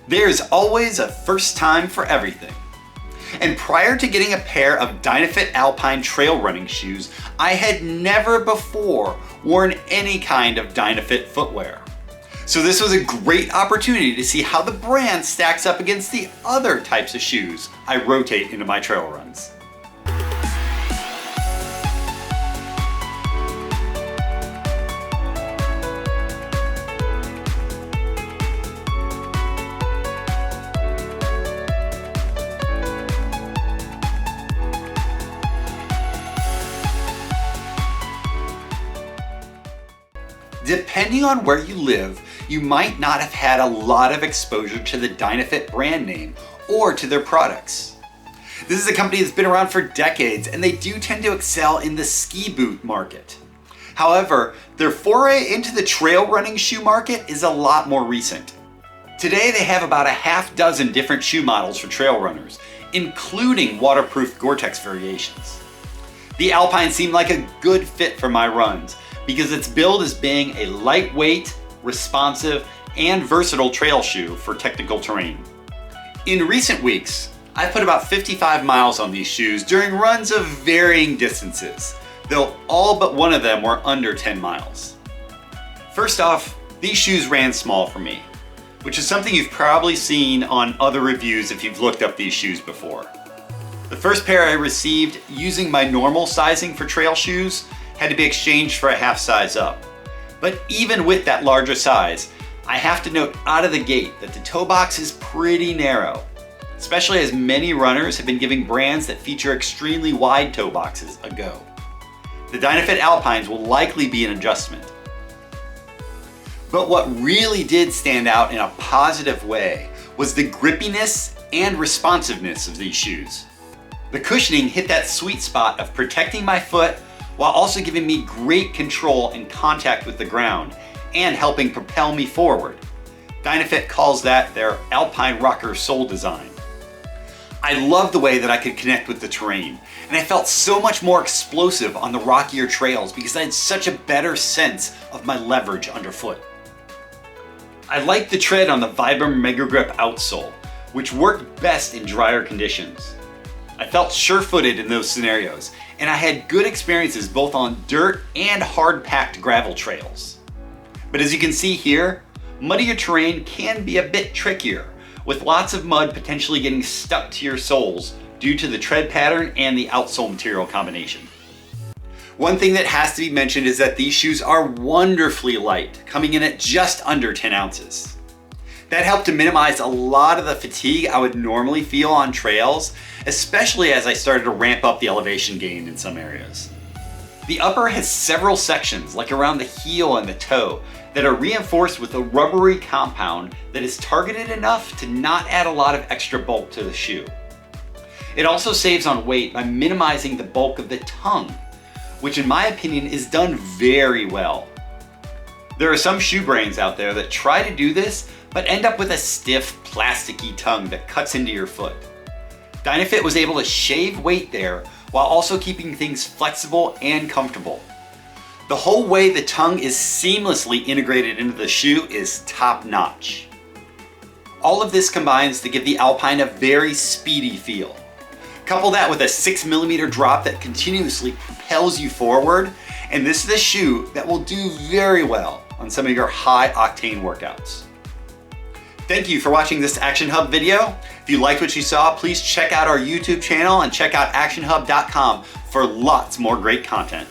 There's always a first time for everything. And prior to getting a pair of Dynafit Alpine trail running shoes, I had never before worn any kind of Dynafit footwear. So this was a great opportunity to see how the brand stacks up against the other types of shoes I rotate into my trail runs. Depending on where you live, you might not have had a lot of exposure to the Dynafit brand name or to their products. This is a company that's been around for decades, and they do tend to excel in the ski boot market. However, their foray into the trail running shoe market is a lot more recent. Today they have about a half dozen different shoe models for trail runners, including waterproof Gore-Tex variations. The Alpine seemed like a good fit for my runs, because it's billed as being a lightweight, responsive, and versatile trail shoe for technical terrain. In recent weeks, I've put about 55 miles on these shoes during runs of varying distances, though all but one of them were under 10 miles. First off, these shoes ran small for me, which is something you've probably seen on other reviews if you've looked up these shoes before. The first pair I received using my normal sizing for trail shoes had to be exchanged for a half size up. But even with that larger size, I have to note out of the gate that the toe box is pretty narrow, especially as many runners have been giving brands that feature extremely wide toe boxes a go. The Dynafit Alpines will likely be an adjustment. But what really did stand out in a positive way was the grippiness and responsiveness of these shoes. The cushioning hit that sweet spot of protecting my foot while also giving me great control and contact with the ground and helping propel me forward. Dynafit calls that their Alpine rocker sole design. I love the way that I could connect with the terrain, and I felt so much more explosive on the rockier trails because I had such a better sense of my leverage underfoot. I liked the tread on the Vibram Mega Grip outsole, which worked best in drier conditions. I felt sure-footed in those scenarios, and I had good experiences both on dirt and hard-packed gravel trails. But as you can see here, muddier terrain can be a bit trickier, with lots of mud potentially getting stuck to your soles due to the tread pattern and the outsole material combination. One thing that has to be mentioned is that these shoes are wonderfully light, coming in at just under 10 ounces. That helped to minimize a lot of the fatigue I would normally feel on trails, especially as I started to ramp up the elevation gain in some areas. The upper has several sections, like around the heel and the toe, that are reinforced with a rubbery compound that is targeted enough to not add a lot of extra bulk to the shoe. It also saves on weight by minimizing the bulk of the tongue, which in my opinion is done very well. There are some shoe brands out there that try to do this, but end up with a stiff, plasticky tongue that cuts into your foot. Dynafit was able to shave weight there while also keeping things flexible and comfortable. The whole way the tongue is seamlessly integrated into the shoe is top notch. All of this combines to give the Alpine a very speedy feel. Couple that with a 6mm drop that continuously propels you forward, and this is a shoe that will do very well on some of your high octane workouts. Thank you for watching this ActionHub video. If you liked what you saw, please check out our YouTube channel and check out actionhub.com for lots more great content.